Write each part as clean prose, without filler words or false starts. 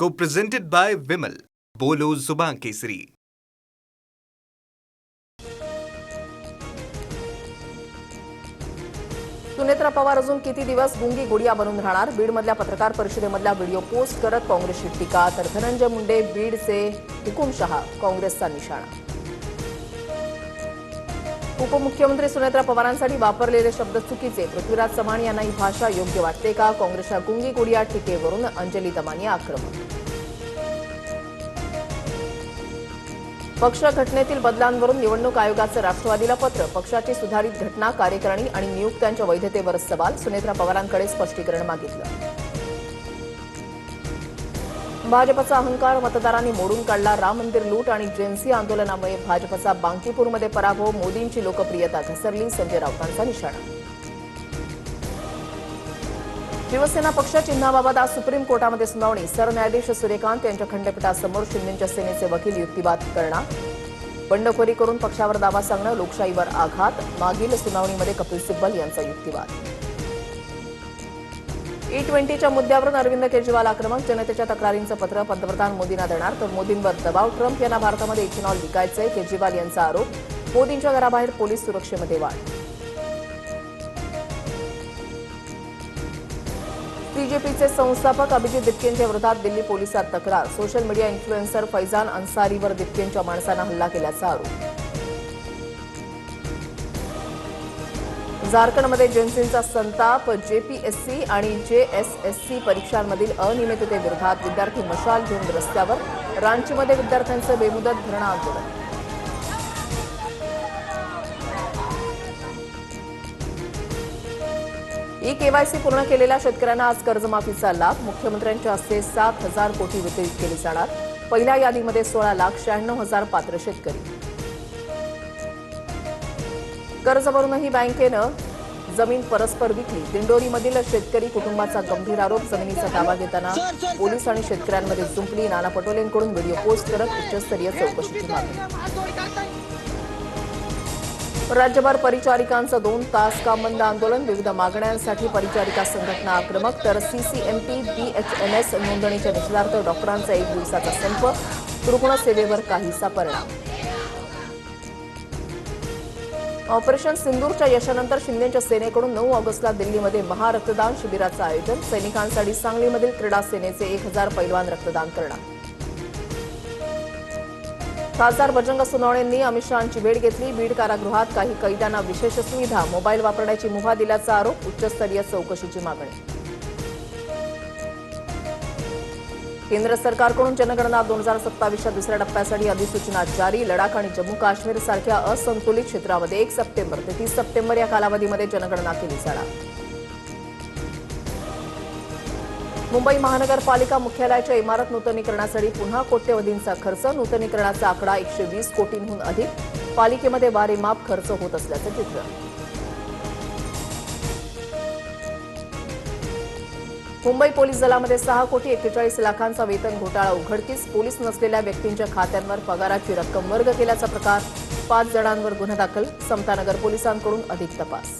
Co-presented by Vimal. बोलो जुबान केसरी. सुनेत्रा पवार अजून किती दिवस गुंगी गुडिया बनून राहणार? बीडमधल्या पत्रकार परिषदेमधला व्हिडिओ पोस्ट करत काँग्रेसची टीका, तर धनंजय मुंडे बीडचे हुकुमशहा काँग्रेसचा निशाणा. उपमुख्यमंत्री सुनेत्रा पवारांसाठी वापरलेले शब्द चुकीचे, पृथ्वीराज चव्हाण यांना ही भाषा योग्य वाटते का? काँग्रेसच्या गुंगी गुडिया टीकेवरून अंजली दमानी आक्रमक. पक्ष घटनेतील बदलांवरून निवडणूक आयोगाचं राष्ट्रवादीला पत्र, पक्षाची सुधारित घटना, कार्यकारिणी आणि नियुक्त्यांच्या वैधतेवर सवाल, सुनेत्रा पवारांकडे स्पष्टीकरण मागितलं. भाजपचा अहंकार मतदारांनी मोडून काढला, राम मंदिर लूट आणि जेएनसी आंदोलनामुळे भाजपचा बांकीपूरमध्ये पराभव, मोदींची लोकप्रियता घसरली, संजय राऊतांचा निशाणा. शिवसेना पक्ष चिन्हाबाबत आज सुप्रीम कोर्टामध्ये सुनावणी, सरन्यायाधीश सूर्यकांत यांच्या खंडपीठासमोर शिंदेच्या सेनेचे वकील युक्तिवाद करणार, बंडखोरी करून पक्षावर दावा सांगणं, लोकशाहीवर आघात, मागील सुनावणीमध्ये कपिल सिब्बल यांचा युक्तिवाद. E20च्या मुद्द्यावरून अरविंद केजरीवाल आक्रमक, जनतेच्या तक्रारींचं पत्र पंतप्रधान मोदींना देणार, तर मोदींवर दबाव, ट्रम्प यांना भारतामध्ये इथेनॉल विकायचंय, केजरीवाल यांचा आरोप, मोदींच्या घराबाहेर पोलीस सुरक्षेमध्ये वाढ. बीजेपीचे संस्थापक अभिजित दिपकेंच्या विरोधात दिल्ली पोलिसात तक्रार, सोशल मीडिया इन्फ्लुएन्सर फैजान अन्सारीवर दिपकेंच्या माणसानं हल्ला केल्याचा आरोप. झारखंडमध्ये जेएनसीचा संताप, जेपीएससी आणि जेएसएससी परीक्षांमधील अनियमिततेविरोधात विद्यार्थी मशाल घेऊन रस्त्यावर, रांचीमध्ये विद्यार्थ्यांचं बेमुदत धरणं आंदोलन. ई-केवायसी पूर्ण केलेल्या शेतकऱ्यांना आज कर्जमाफीचा लाभ, मुख्यमंत्र्यांच्या हस्ते 7,000 कोटी वितरित केली जाणार, पहिल्या यादीमध्ये 16,96,000 पात्र शेतकरी. कर्ज भरूनही बँकेनं जमीन परस्पर विकली, दिंडोरीमधील शेतकरी कुटुंबाचा गंभीर आरोप, जमिनीचा ताबा घेताना पोलीस आणि शेतकऱ्यांमध्ये जुंपली, नाना पटोलेंकडून व्हिडिओ पोस्ट करत उच्चस्तरीय चौकशीची मागणी. राज्यभर परिचारिकांचं 2 तास काम बंद आंदोलन, विविध मागण्यांसाठी परिचारिका संघटना आक्रमक, तर सीसीएमपी बीएचएमएस नोंदणीच्या निषेधार्थ डॉक्टरांचा 1 दिवसाचा संप, रुग्णसेवेवर काहीसा परिणाम. ऑपरेशन सिंदूरच्या यशानंतर शिंदेच्या सेनेकडून 9 ऑगस्टला दिल्लीमध्ये महारक्तदान शिबिराचं आयोजन, सैनिकांसाठी सांगलीमधील क्रीडा सेनेचे 1,000 पैलवान रक्तदान करणार. खासदार बजरंग सोनवणेंनी अमित शहांची भेट घेतली, बीड कारागृहात काही कैद्यांना विशेष सुविधा, मोबाईल वापरण्याची मुभा दिल्याचा आरोप, उच्चस्तरीय चौकशीची मागणी. केंद्र सरकारकडून जनगणना 2027च्या दुसऱ्या टप्प्यासाठी अधिसूचना जारी, लडाख आणि जम्मू काश्मीर सारख्या असंतुलित क्षेत्रामध्ये 1 सप्टेंबर ते 30 सप्टेंबर या कालावधीमध्ये जनगणना केली जाणार. मुंबई महानगरपालिका मुख्यालयाच्या इमारत नूतनीकरणासाठी पुन्हा कोट्यवधींचा खर्च, नूतनीकरणाचा आकडा 120 कोटींहून अधिक, पालिकेमध्ये वारेमाप खर्च होत असल्याचं चित्र. मुंबई पोलीस दलामध्ये 6 कोटी 41 लाखांचा वेतन घोटाळा उघडकीस, पोलीस नसलेल्या व्यक्तींच्या खात्यांवर पगाराची रक्कम वर्ग केल्याचा प्रकार, 5 जणांवर गुन्हा दाखल, समतानगर पोलिसांकडून अधिक तपास.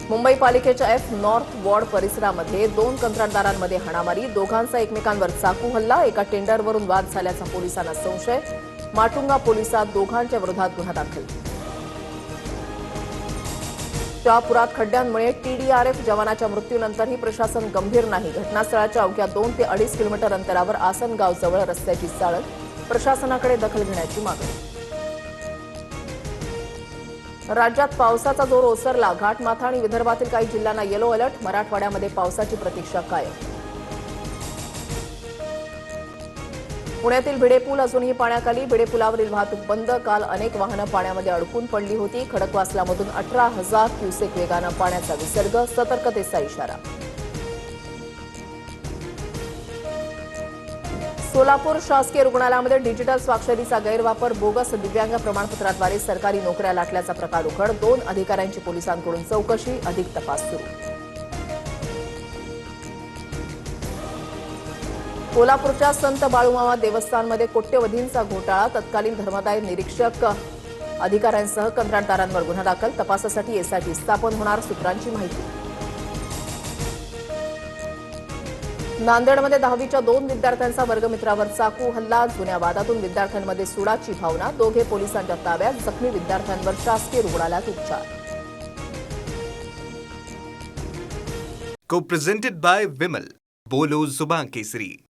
मुंबई पालिकेच्या एफ नॉर्थ वॉर्ड परिसरामध्ये 2 कंत्राटदारांमध्ये हाणामारी, दोघांचा एकमेकांवर चाकू हल्ला, एका टेंडरवरून वाद झाल्याचा पोलिसांना संशय, माटुंगा पोलिसात दोघांच्या विरोधात गुन्हा दाखल. शहापुरात खड्ड्यांमुळे टीडीआरएफ जवानाच्या मृत्यूनंतरही प्रशासन गंभीर नाही, घटनास्थळाच्या अवघ्या 2 ते 2.5 किलोमीटर अंतरावर आसनगावजवळ रस्त्याची चाळण, प्रशासनाकडे दखल घेण्याची मागणी. राज्यात पावसाचा जोर ओसरला, घाटमाथा आणि विदर्भातील काही जिल्ह्यांना येलो अलर्ट, मराठवाड्यामध्ये पावसाची प्रतीक्षा कायम. पुण्यातील भिडे पूल अजूनही पाण्याखाली, भिडे पुलावरील वाहतूक बंद, काल अनेक वाहनं पाण्यामध्ये अडकून पडली होती, खडकवासलामधून 18,000 क्युसेक वेगानं पाण्याचा विसर्ग, सतर्कतेचा इशारा. सोलापूर शासकीय रुग्णालयामध्ये डिजिटल स्वाक्षरीचा गैरवापर, बोगस दिव्यांग प्रमाणपत्राद्वारे सरकारी नोकऱ्या लाटल्याचा प्रकार उघड, 2 अधिकाऱ्यांची पोलिसांकडून चौकशी, अधिक तपास सुरू. कोल्हापूरच्या संत बाळूमामा देवस्थानमध्ये कोट्यवधींचा घोटाळा, तत्कालीन धर्मदाय निरीक्षक अधिकाऱ्यांसह कंत्राटदारांवर गुन्हा दाखल, तपासासाठी एसआयटी स्थापन होणार, सूत्रांची माहिती. नांदेडमध्ये 10वीच्या 2 विद्यार्थ्यांचा वर्गमित्रावर चाकू हल्ला. जुन्या वादातून विद्यार्थ्यांमध्ये सुडाची भावना. दोघे पोलिसांच्या ताब्यात. जखमी विद्यार्थ्यांवर शासकीय रुग्णालयात उपचार. Co-presented by Vimal. बोलो जुबान केसरी.